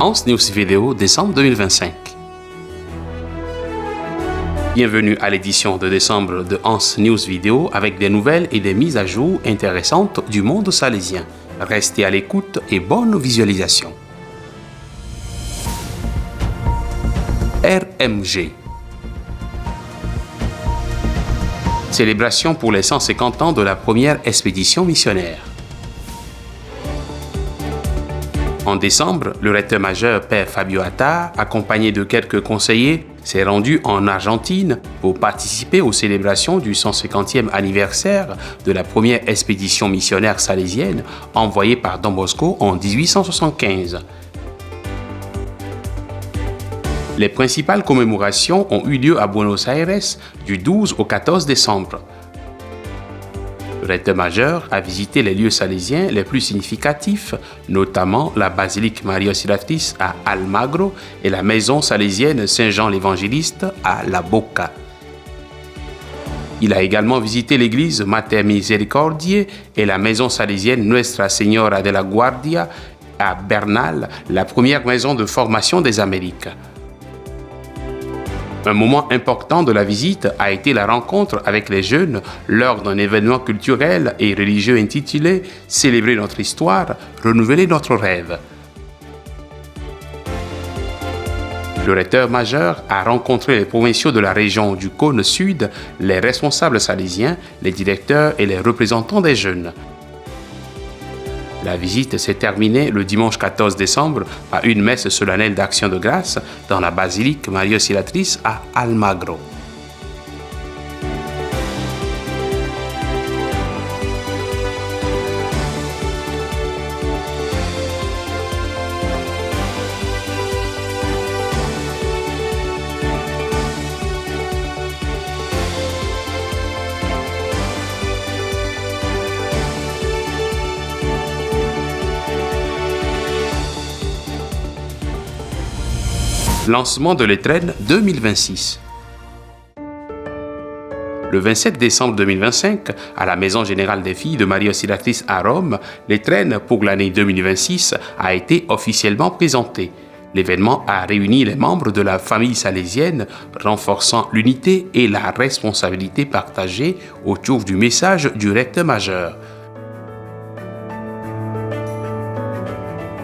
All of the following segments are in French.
Hans News Vidéo, décembre 2025. Bienvenue à l'édition de décembre de Hans News Vidéo avec des nouvelles et des mises à jour intéressantes du monde salésien. Restez à l'écoute et bonne visualisation. RMG. Célébration pour les 150 ans de la première expédition missionnaire. En décembre, le recteur-majeur Père Fabio Attard, accompagné de quelques conseillers, s'est rendu en Argentine pour participer aux célébrations du 150e anniversaire de la première expédition missionnaire salésienne envoyée par Don Bosco en 1875. Les principales commémorations ont eu lieu à Buenos Aires du 12 au 14 décembre. Le recteur-majeur a visité les lieux salésiens les plus significatifs, notamment la basilique Maria Auxiliatrice à Almagro et la maison salésienne Saint-Jean l'Évangéliste à La Boca. Il a également visité l'église Mater Misericordiae et la maison salésienne Nuestra Señora de la Guardia à Bernal, la première maison de formation des Amériques. Un moment important de la visite a été la rencontre avec les jeunes lors d'un événement culturel et religieux intitulé « Célébrer notre histoire, renouveler notre rêve ». Le recteur-majeur a rencontré les provinciaux de la région du Cône Sud, les responsables salésiens, les directeurs et les représentants des jeunes. La visite s'est terminée le dimanche 14 décembre par une messe solennelle d'action de grâce dans la basilique Maria Auxiliatrice à Almagro. Lancement de l'étrenne 2026. Le 27 décembre 2025, à la Maison Générale des Filles de Maria Auxiliatrice à Rome, l'étrenne pour l'année 2026 a été officiellement présentée. L'événement a réuni les membres de la famille salésienne, renforçant l'unité et la responsabilité partagée autour du message du recteur-majeur.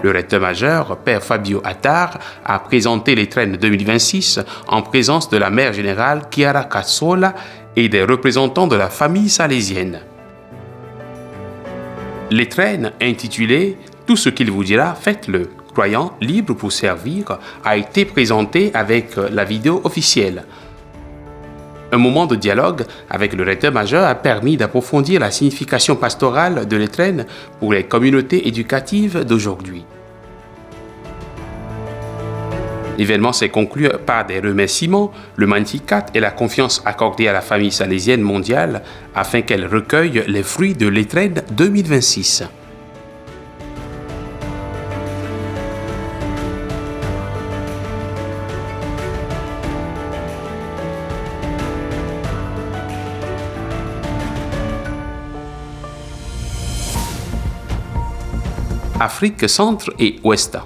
Le recteur-majeur, Père Fabio Attard, a présenté l'étrenne 2026 en présence de la mère générale Chiara Cazzola et des représentants de la famille salésienne. L'étrenne intitulée « Tout ce qu'il vous dira, faites-le, croyant libre pour servir » a été présentée avec la vidéo officielle. Un moment de dialogue avec le recteur-majeur a permis d'approfondir la signification pastorale de l'étrenne pour les communautés éducatives d'aujourd'hui. L'événement s'est conclu par des remerciements, le Magnificat et la confiance accordée à la famille salésienne mondiale afin qu'elle recueille les fruits de l'étrenne 2026. Afrique centre et ouest.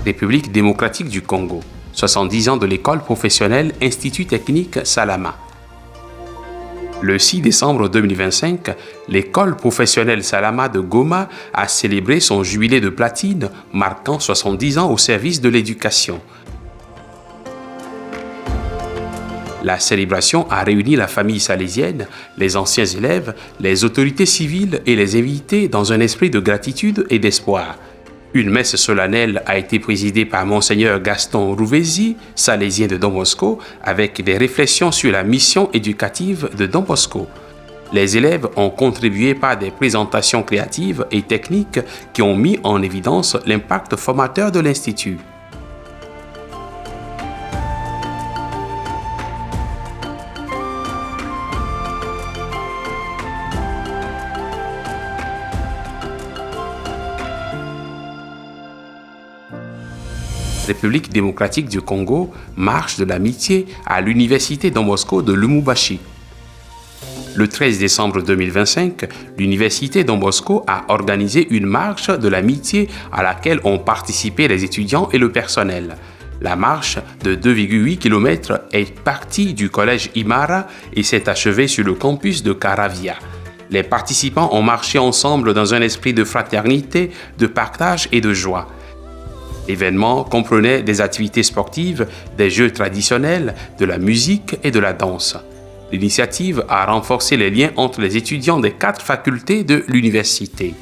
République démocratique du Congo. 70 ans de l'école professionnelle Institut technique Salama. Le 6 décembre 2025, l'école professionnelle Salama de Goma a célébré son jubilé de platine, marquant 70 ans au service de l'éducation. La célébration a réuni la famille salésienne, les anciens élèves, les autorités civiles et les invités dans un esprit de gratitude et d'espoir. Une messe solennelle a été présidée par Monseigneur Gaston Rouvesi, salésien de Don Bosco, avec des réflexions sur la mission éducative de Don Bosco. Les élèves ont contribué par des présentations créatives et techniques qui ont mis en évidence l'impact formateur de l'Institut. République démocratique du Congo, marche de l'amitié à l'université Don Bosco de Lubumbashi. Le 13 décembre 2025, l'Université Don Bosco a organisé une marche de l'amitié à laquelle ont participé les étudiants et le personnel. La marche de 2,8 km est partie du collège Imara et s'est achevée sur le campus de Caravia. Les participants ont marché ensemble dans un esprit de fraternité, de partage et de joie. L'événement comprenait des activités sportives, des jeux traditionnels, de la musique et de la danse. L'initiative a renforcé les liens entre les étudiants des 4 facultés de l'université.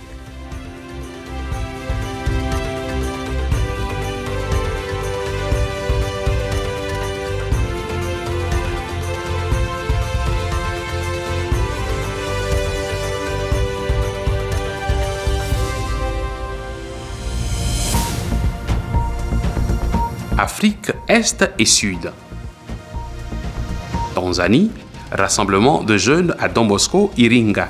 Afrique Est et Sud. Tanzanie, rassemblement de jeunes à Don Bosco, Iringa.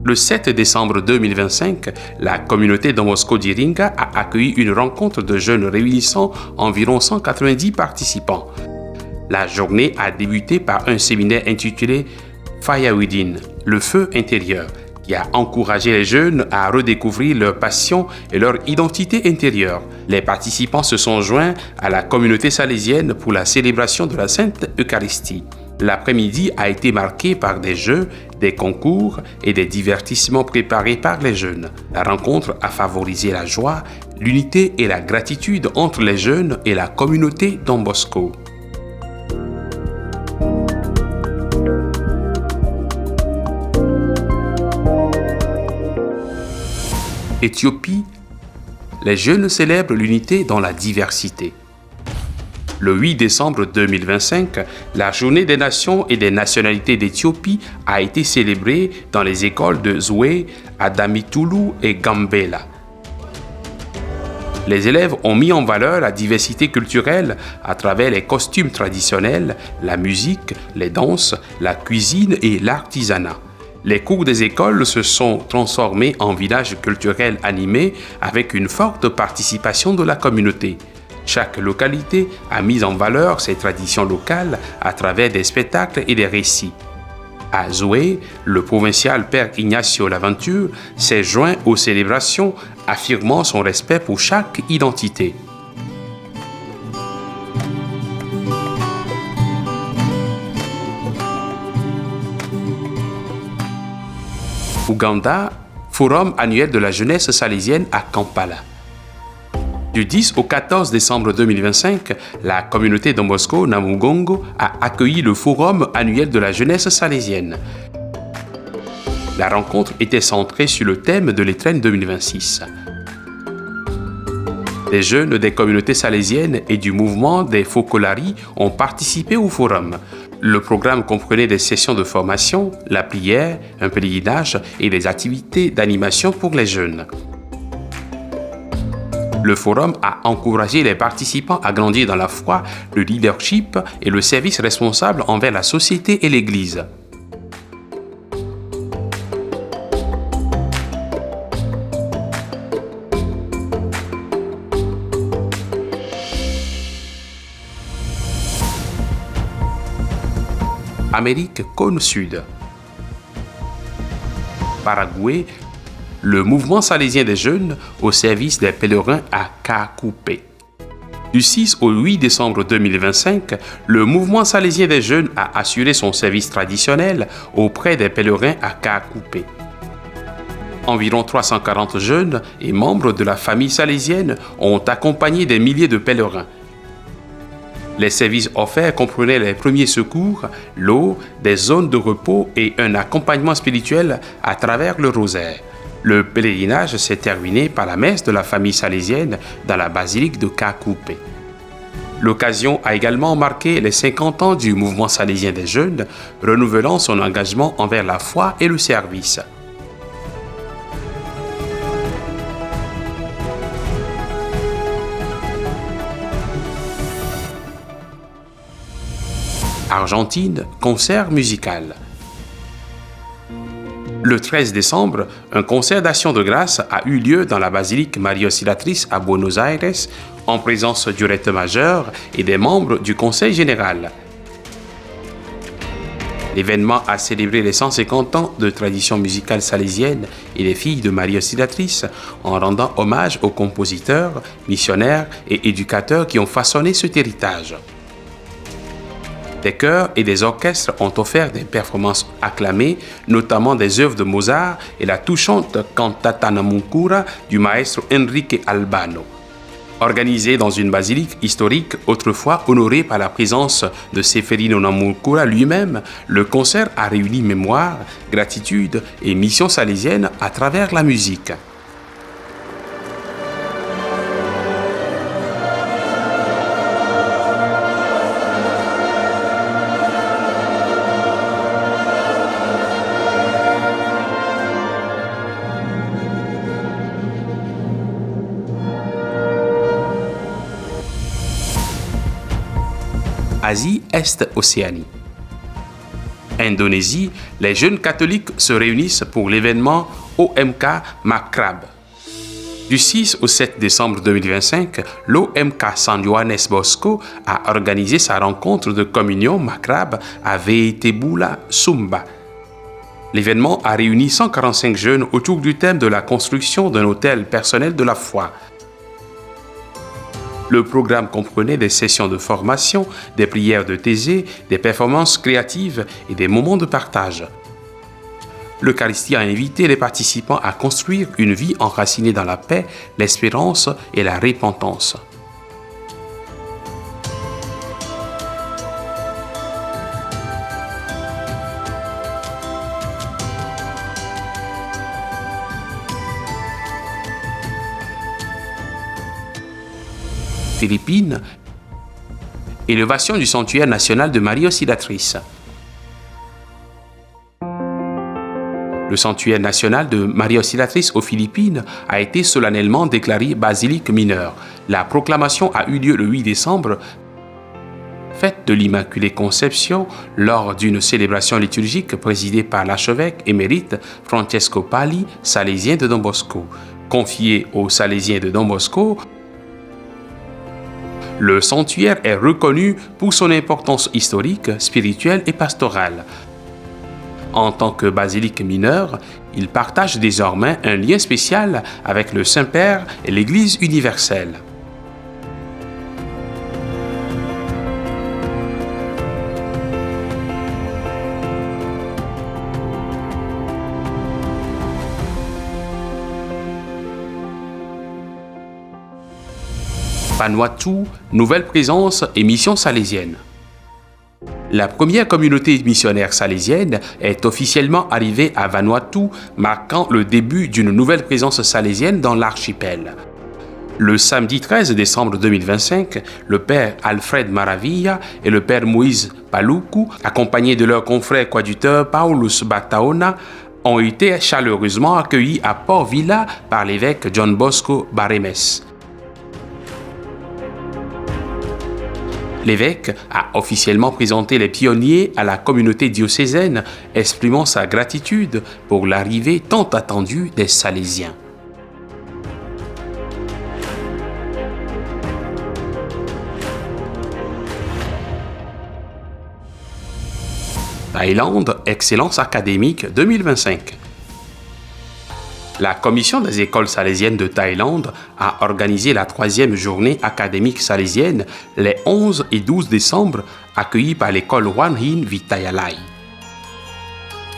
Le 7 décembre 2025, la communauté Don Bosco d'Iringa a accueilli une rencontre de jeunes réunissant environ 190 participants. La journée a débuté par un séminaire intitulé Fire Within, le feu intérieur, qui a encouragé les jeunes à redécouvrir leur passion et leur identité intérieure. Les participants se sont joints à la communauté salésienne pour la célébration de la Sainte Eucharistie. L'après-midi a été marqué par des jeux, des concours et des divertissements préparés par les jeunes. La rencontre a favorisé la joie, l'unité et la gratitude entre les jeunes et la communauté Don Bosco. Éthiopie, les jeunes célèbrent l'unité dans la diversité. Le 8 décembre 2025, la Journée des nations et des nationalités d'Éthiopie a été célébrée dans les écoles de Zoué, Adamitulu et Gambela. Les élèves ont mis en valeur la diversité culturelle à travers les costumes traditionnels, la musique, les danses, la cuisine et l'artisanat. Les cours des écoles se sont transformés en villages culturels animés avec une forte participation de la communauté. Chaque localité a mis en valeur ses traditions locales à travers des spectacles et des récits. À Zoué, le provincial Père Ignacio Laventure s'est joint aux célébrations, affirmant son respect pour chaque identité. Ouganda, Forum annuel de la jeunesse salésienne à Kampala. Du 10 au 14 décembre 2025, la communauté Don Bosco Namugongo a accueilli le Forum annuel de la jeunesse salésienne. La rencontre était centrée sur le thème de l'Étrenne 2026. Les jeunes des communautés salésiennes et du mouvement des Focolari ont participé au forum. Le programme comprenait des sessions de formation, la prière, un pèlerinage et des activités d'animation pour les jeunes. Le forum a encouragé les participants à grandir dans la foi, le leadership et le service responsable envers la société et l'Église. Amérique cône sud. Paraguay, le mouvement salésien des jeunes au service des pèlerins à Kakoupé. Du 6 au 8 décembre 2025, le mouvement salésien des jeunes a assuré son service traditionnel auprès des pèlerins à Kakoupé. Environ 340 jeunes et membres de la famille salésienne ont accompagné des milliers de pèlerins. Les services offerts comprenaient les premiers secours, l'eau, des zones de repos et un accompagnement spirituel à travers le rosaire. Le pèlerinage s'est terminé par la messe de la famille salésienne dans la basilique de Kakoupé. L'occasion a également marqué les 50 ans du mouvement salésien des jeunes, renouvelant son engagement envers la foi et le service. Argentine, concert musical. Le 13 décembre, un concert d'action de grâce a eu lieu dans la basilique Maria Auxiliatrice à Buenos Aires, en présence du recteur majeur et des membres du conseil général. L'événement a célébré les 150 ans de tradition musicale salésienne et les filles de Marie Auxiliatrice en rendant hommage aux compositeurs, missionnaires et éducateurs qui ont façonné cet héritage. Des chœurs et des orchestres ont offert des performances acclamées, notamment des œuvres de Mozart et la touchante Cantata Namuncura du maestro Enrique Albano. Organisé dans une basilique historique autrefois honorée par la présence de Seferino Namuncura lui-même, le concert a réuni mémoire, gratitude et mission salésienne à travers la musique. Asie Est-Océanie. Indonésie, les jeunes catholiques se réunissent pour l'événement OMK Makrab. Du 6 au 7 décembre 2025, l'OMK San Johannes Bosco a organisé sa rencontre de communion Makrab à Veitebula, Sumba. L'événement a réuni 145 jeunes autour du thème de la construction d'un hôtel personnel de la foi. Le programme comprenait des sessions de formation, des prières de thésée, des performances créatives et des moments de partage. L'Eucharistie a invité les participants à construire une vie enracinée dans la paix, l'espérance et la repentance. Philippines, élévation du sanctuaire national de Marie Auxiliatrice. Le sanctuaire national de Marie Auxiliatrice aux Philippines a été solennellement déclaré basilique mineure. La proclamation a eu lieu le 8 décembre, fête de l'Immaculée Conception, lors d'une célébration liturgique présidée par l'archevêque émérite Francesco Pali, salésien de Don Bosco. Confié aux Salésiens de Don Bosco, le sanctuaire est reconnu pour son importance historique, spirituelle et pastorale. En tant que basilique mineure, il partage désormais un lien spécial avec le Saint-Père et l'Église universelle. Vanuatu, nouvelle présence et mission salésienne. La première communauté missionnaire salésienne est officiellement arrivée à Vanuatu, marquant le début d'une nouvelle présence salésienne dans l'archipel. Le samedi 13 décembre 2025, le père Alfred Maravilla et le père Moïse Paluku, accompagnés de leur confrère coadjuteur Paulus Bataona, ont été chaleureusement accueillis à Port Vila par l'évêque John Bosco Baremes. L'évêque a officiellement présenté les pionniers à la communauté diocésaine, exprimant sa gratitude pour l'arrivée tant attendue des Salésiens. Thaïlande, Excellence académique 2025. La Commission des écoles salésiennes de Thaïlande a organisé la 3e journée académique salésienne les 11 et 12 décembre, accueillie par l'école Wan Hin Vitayalai.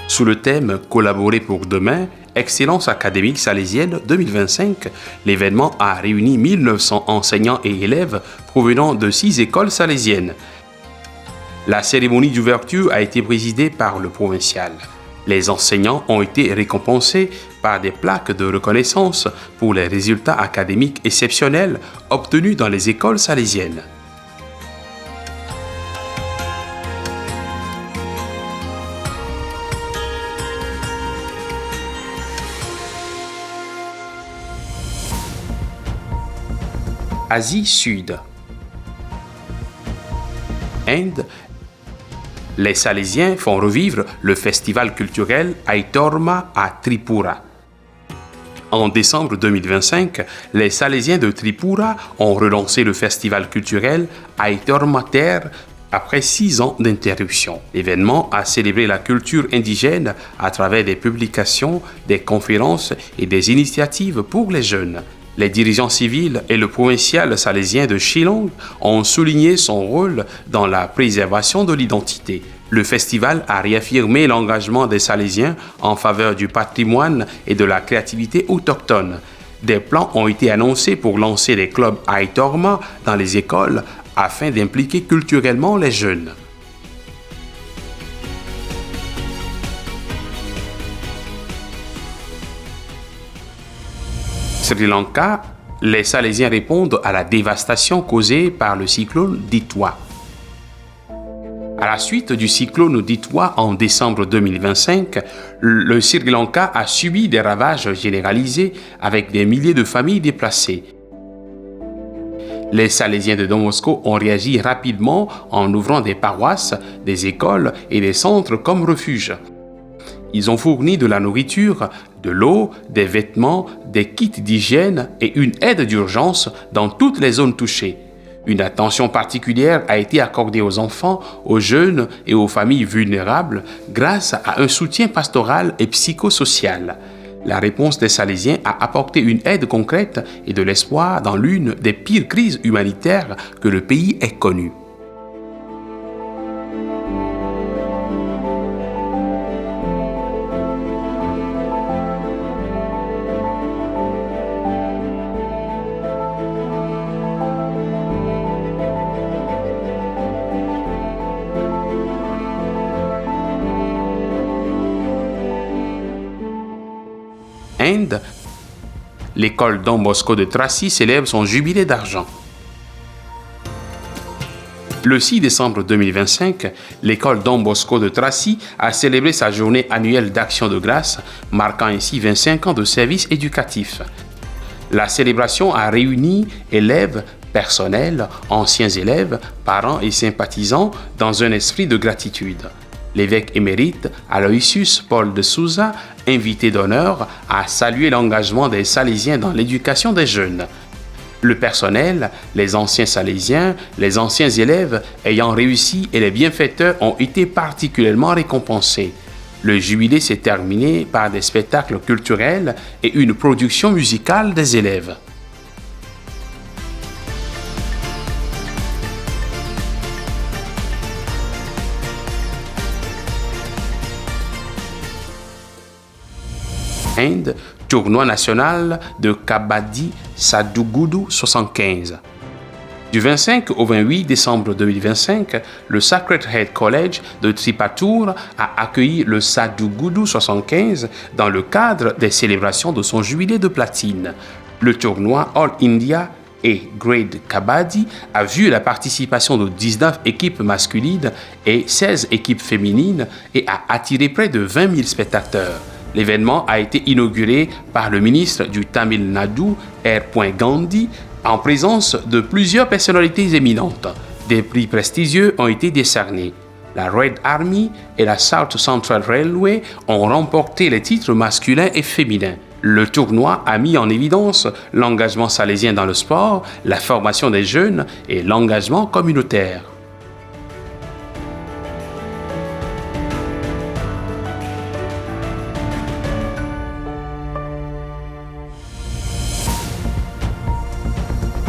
Sous le thème « Collaborer pour demain », Excellence académique salésienne 2025, l'événement a réuni 1900 enseignants et élèves provenant de 6 écoles salésiennes. La cérémonie d'ouverture a été présidée par le provincial. Les enseignants ont été récompensés par des plaques de reconnaissance pour les résultats académiques exceptionnels obtenus dans les écoles salésiennes. Asie Sud. Inde. Les Salésiens font revivre le festival culturel Aitorma à Tripura. En décembre 2025, les Salésiens de Tripura ont relancé le festival culturel Aitorma Terre après 6 ans d'interruption. L'événement a célébré la culture indigène à travers des publications, des conférences et des initiatives pour les jeunes. Les dirigeants civils et le provincial salésien de Shillong ont souligné son rôle dans la préservation de l'identité. Le festival a réaffirmé l'engagement des Salésiens en faveur du patrimoine et de la créativité autochtone. Des plans ont été annoncés pour lancer des clubs Aitorma dans les écoles afin d'impliquer culturellement les jeunes. Sri Lanka, les Salésiens répondent à la dévastation causée par le cyclone Ditwa. À la suite du cyclone Ditwa en décembre 2025, le Sri Lanka a subi des ravages généralisés avec des milliers de familles déplacées. Les Salésiens de Don Bosco ont réagi rapidement en ouvrant des paroisses, des écoles et des centres comme refuge. Ils ont fourni de la nourriture, de l'eau, des vêtements, des kits d'hygiène et une aide d'urgence dans toutes les zones touchées. Une attention particulière a été accordée aux enfants, aux jeunes et aux familles vulnérables grâce à un soutien pastoral et psychosocial. La réponse des Salésiens a apporté une aide concrète et de l'espoir dans l'une des pires crises humanitaires que le pays ait connues. Inde, l'école Don Bosco de Tracy célèbre son jubilé d'argent. Le 6 décembre 2025, l'école Don Bosco de Tracy a célébré sa journée annuelle d'action de grâce, marquant ainsi 25 ans de service éducatif. La célébration a réuni élèves, personnel, anciens élèves, parents et sympathisants dans un esprit de gratitude. L'évêque émérite Aloysius Paul de Souza, invité d'honneur, a salué l'engagement des Salésiens dans l'éducation des jeunes. Le personnel, les anciens Salésiens, les anciens élèves ayant réussi et les bienfaiteurs ont été particulièrement récompensés. Le jubilé s'est terminé par des spectacles culturels et une production musicale des élèves. Inde, tournoi national de Kabaddi Sadhguru 75. Du 25 au 28 décembre 2025, le Sacred Heart College de Tripattur a accueilli le Sadhguru 75 dans le cadre des célébrations de son jubilé de platine. Le tournoi All India et Grade Kabaddi a vu la participation de 19 équipes masculines et 16 équipes féminines et a attiré près de 20 000 spectateurs. L'événement a été inauguré par le ministre du Tamil Nadu, R. Gandhi, en présence de plusieurs personnalités éminentes. Des prix prestigieux ont été décernés. La Red Army et la South Central Railway ont remporté les titres masculins et féminins. Le tournoi a mis en évidence l'engagement salésien dans le sport, la formation des jeunes et l'engagement communautaire.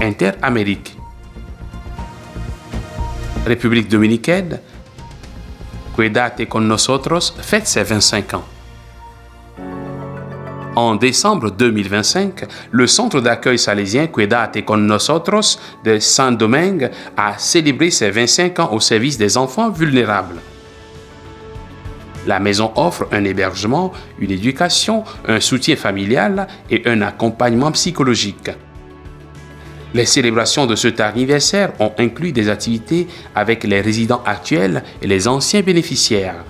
Interamérique. République dominicaine, Quédate con nosotros fête ses 25 ans. En décembre 2025, le centre d'accueil salésien Quédate con nosotros de Saint-Domingue a célébré ses 25 ans au service des enfants vulnérables. La maison offre un hébergement, une éducation, un soutien familial et un accompagnement psychologique. Les célébrations de cet anniversaire ont inclus des activités avec les résidents actuels et les anciens bénéficiaires.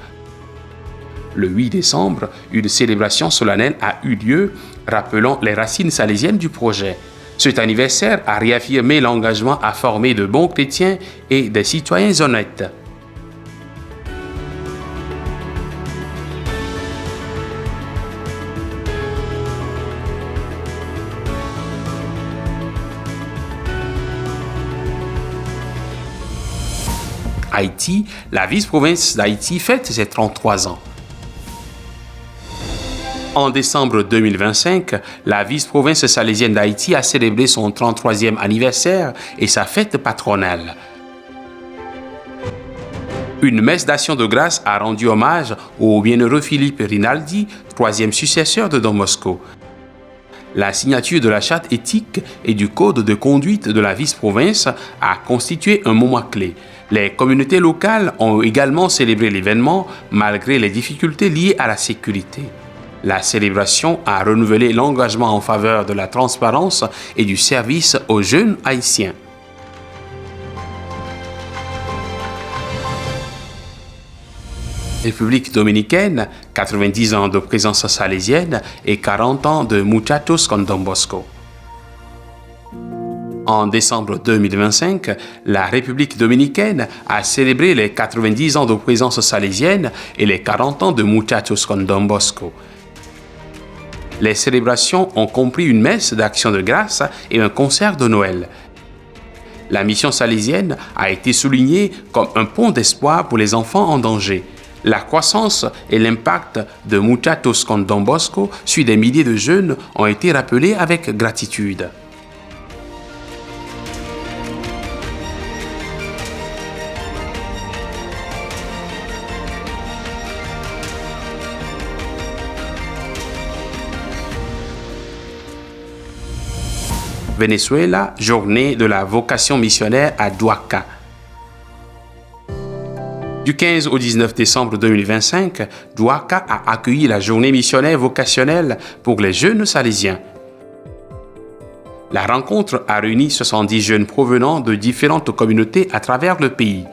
Le 8 décembre, une célébration solennelle a eu lieu, rappelant les racines salésiennes du projet. Cet anniversaire a réaffirmé l'engagement à former de bons chrétiens et des citoyens honnêtes. Haïti, la vice-province d'Haïti fête ses 33 ans. En décembre 2025, la vice-province salésienne d'Haïti a célébré son 33e anniversaire et sa fête patronale. Une messe d'action de grâce a rendu hommage au bienheureux Philippe Rinaldi, troisième successeur de Don Bosco. La signature de la charte éthique et du code de conduite de la vice-province a constitué un moment clé. Les communautés locales ont également célébré l'événement malgré les difficultés liées à la sécurité. La célébration a renouvelé l'engagement en faveur de la transparence et du service aux jeunes haïtiens. République dominicaine, 90 ans de présence salésienne et 40 ans de Muchachos con Don Bosco. En décembre 2025, la République dominicaine a célébré les 90 ans de présence salésienne et les 40 ans de Muchachos con Don Bosco. Les célébrations ont compris une messe d'action de grâce et un concert de Noël. La mission salésienne a été soulignée comme un pont d'espoir pour les enfants en danger. La croissance et l'impact de Muchachos con Don Bosco sur des milliers de jeunes ont été rappelés avec gratitude. Venezuela, journée de la vocation missionnaire à Duaca. Du 15 au 19 décembre 2025, Duaca a accueilli la journée missionnaire vocationnelle pour les jeunes salésiens. La rencontre a réuni 70 jeunes provenant de différentes communautés à travers le pays.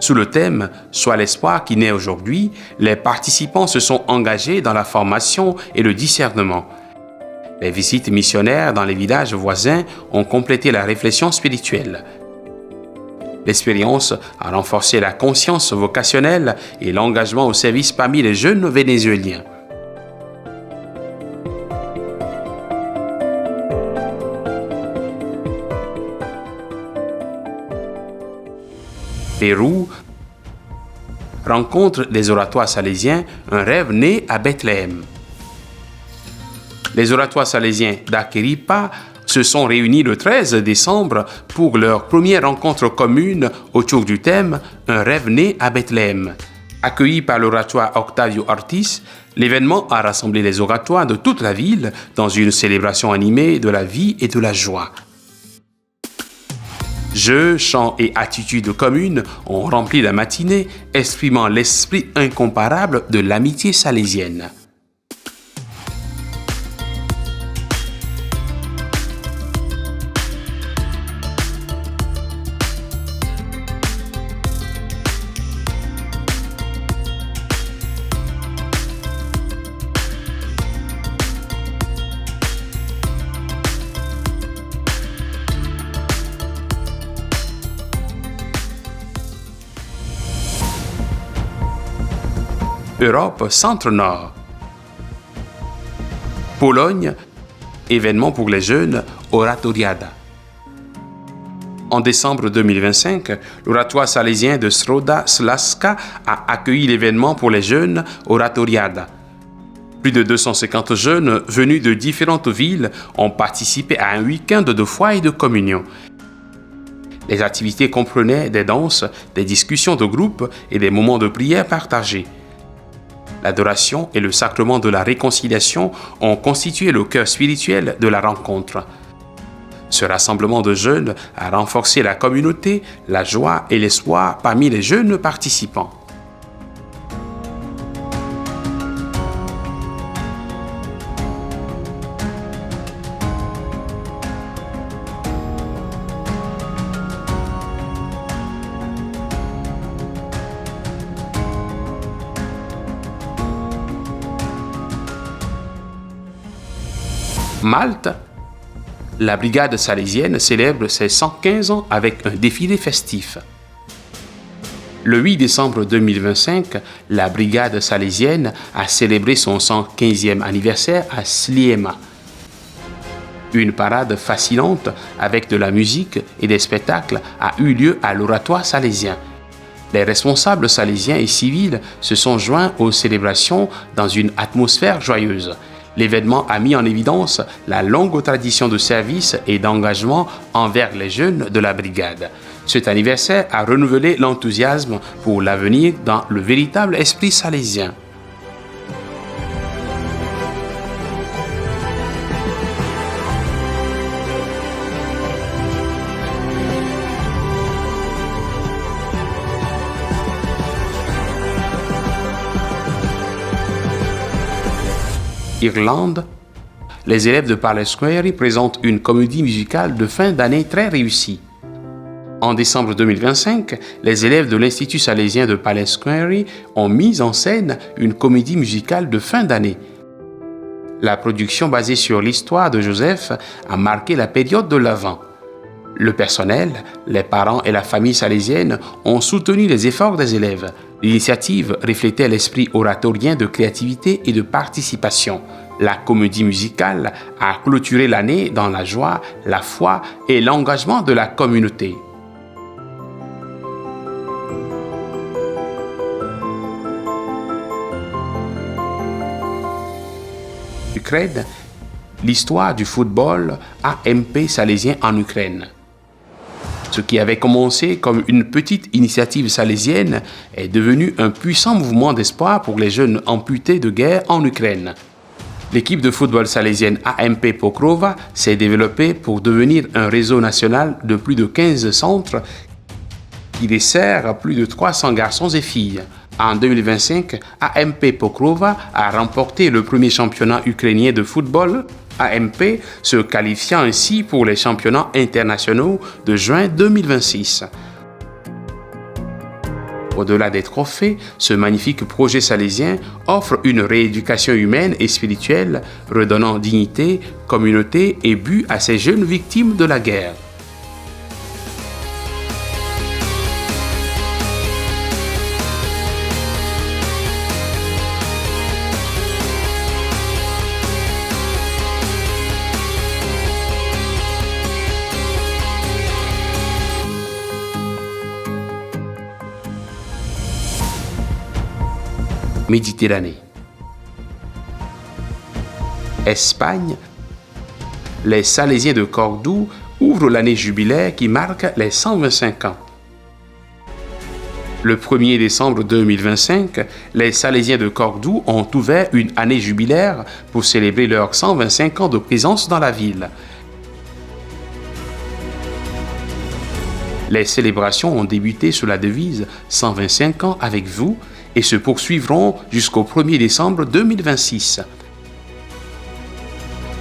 Sous le thème « Sois l'espoir qui naît aujourd'hui », les participants se sont engagés dans la formation et le discernement. Les visites missionnaires dans les villages voisins ont complété la réflexion spirituelle. L'expérience a renforcé la conscience vocationnelle et l'engagement au service parmi les jeunes vénézuéliens. Pérou, rencontre des oratoires salésiens, un rêve né à Bethléem. Les oratoires salésiens d'Aquiripa se sont réunis le 13 décembre pour leur première rencontre commune autour du thème « Un rêve né à Bethléem ». Accueilli par l'oratoire Octavio Ortiz, l'événement a rassemblé les oratoires de toute la ville dans une célébration animée de la vie et de la joie. Jeux, chants et attitudes communes ont rempli la matinée, exprimant l'esprit incomparable de l'amitié salésienne. Europe Centre-Nord. Pologne, événement pour les jeunes, Oratoriada. En décembre 2025, l'oratoire salésien de Sroda Slaska a accueilli l'événement pour les jeunes, Oratoriada. Plus de 250 jeunes venus de différentes villes ont participé à un week-end de foi et de communion. Les activités comprenaient des danses, des discussions de groupe et des moments de prière partagés. L'adoration et le sacrement de la réconciliation ont constitué le cœur spirituel de la rencontre. Ce rassemblement de jeunes a renforcé la communauté, la joie et l'espoir parmi les jeunes participants. Malte, la brigade salésienne célèbre ses 115 ans avec un défilé festif. Le 8 décembre 2025, la brigade salésienne a célébré son 115e anniversaire à Sliema. Une parade fascinante avec de la musique et des spectacles a eu lieu à l'oratoire salésien. Les responsables salésiens et civils se sont joints aux célébrations dans une atmosphère joyeuse. L'événement a mis en évidence la longue tradition de service et d'engagement envers les jeunes de la brigade. Cet anniversaire a renouvelé l'enthousiasme pour l'avenir dans le véritable esprit salésien. Irlande, les élèves de Palais présentent une comédie musicale de fin d'année très réussie. En décembre 2025, les élèves de l'Institut salésien de Palais ont mis en scène une comédie musicale de fin d'année. La production basée sur l'histoire de Joseph a marqué la période de l'Avent. Le personnel, les parents et la famille salésienne ont soutenu les efforts des élèves. L'initiative reflétait l'esprit oratorien de créativité et de participation. La comédie musicale a clôturé l'année dans la joie, la foi et l'engagement de la communauté. Ukraine, l'histoire du football AMP salésien en Ukraine. Ce qui avait commencé comme une petite initiative salésienne est devenu un puissant mouvement d'espoir pour les jeunes amputés de guerre en Ukraine. L'équipe de football salésienne AMP Pokrova s'est développée pour devenir un réseau national de plus de 15 centres qui dessert à plus de 300 garçons et filles. En 2025, AMP Pokrova a remporté le premier championnat ukrainien de football AMP, se qualifiant ainsi pour les championnats internationaux de juin 2026. Au-delà des trophées, ce magnifique projet salésien offre une rééducation humaine et spirituelle, redonnant dignité, communauté et but à ces jeunes victimes de la guerre. Méditerranée. Espagne, les Salésiens de Cordoue ouvrent l'année jubilaire qui marque les 125 ans. Le 1er décembre 2025, les Salésiens de Cordoue ont ouvert une année jubilaire pour célébrer leurs 125 ans de présence dans la ville. Les célébrations ont débuté sous la devise « 125 ans avec vous » et se poursuivront jusqu'au 1er décembre 2026.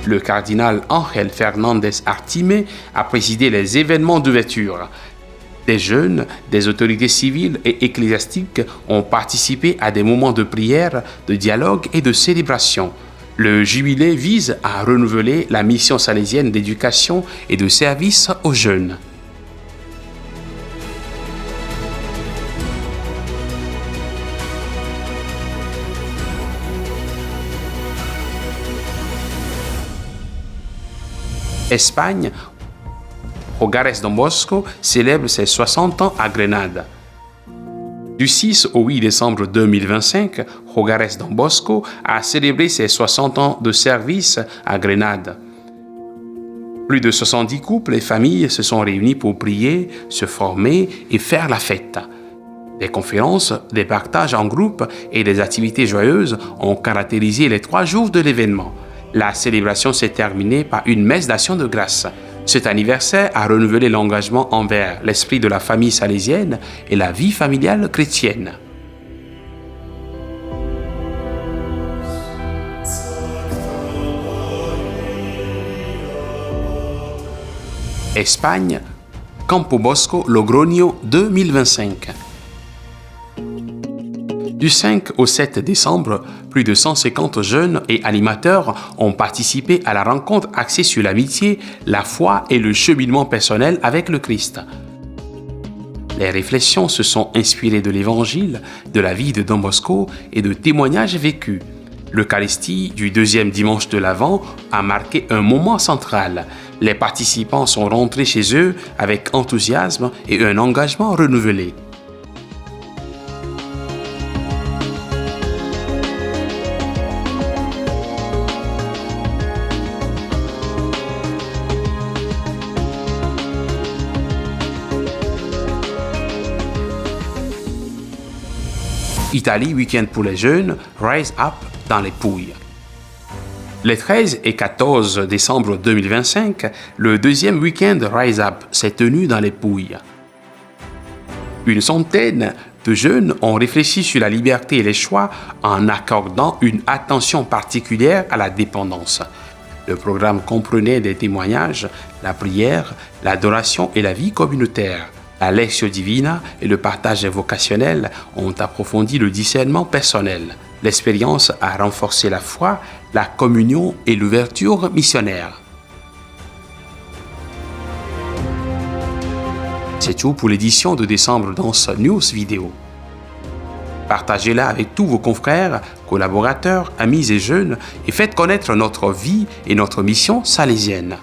Le cardinal Ángel Fernández Artime a présidé les événements d'ouverture. Des jeunes, des autorités civiles et ecclésiastiques ont participé à des moments de prière, de dialogue et de célébration. Le jubilé vise à renouveler la mission salésienne d'éducation et de service aux jeunes. Espagne, Hogares Don Bosco célèbre ses 60 ans à Grenade. Du 6 au 8 décembre 2025, Hogares Don Bosco a célébré ses 60 ans de service à Grenade. Plus de 70 couples et familles se sont réunis pour prier, se former et faire la fête. Des conférences, des partages en groupe et des activités joyeuses ont caractérisé les 3 jours de l'événement. La célébration s'est terminée par une messe d'action de grâce. Cet anniversaire a renouvelé l'engagement envers l'esprit de la famille salésienne et la vie familiale chrétienne. Espagne, Campobosco Logroño 2025. Du 5 au 7 décembre, plus de 150 jeunes et animateurs ont participé à la rencontre axée sur l'amitié, la foi et le cheminement personnel avec le Christ. Les réflexions se sont inspirées de l'Évangile, de la vie de Don Bosco et de témoignages vécus. L'Eucharistie du 2e dimanche de l'Avent a marqué un moment central. Les participants sont rentrés chez eux avec enthousiasme et un engagement renouvelé. Italie, week-end pour les jeunes, Rise Up dans les Pouilles. Les 13 et 14 décembre 2025, le deuxième week-end Rise Up s'est tenu dans les Pouilles. Une centaine de jeunes ont réfléchi sur la liberté et les choix en accordant une attention particulière à la dépendance. Le programme comprenait des témoignages, la prière, l'adoration et la vie communautaire. La Lectio Divina et le partage vocationnel ont approfondi le discernement personnel. L'expérience a renforcé la foi, la communion et l'ouverture missionnaire. C'est tout pour l'édition de décembre dans ce news vidéo. Partagez-la avec tous vos confrères, collaborateurs, amis et jeunes et faites connaître notre vie et notre mission salésienne.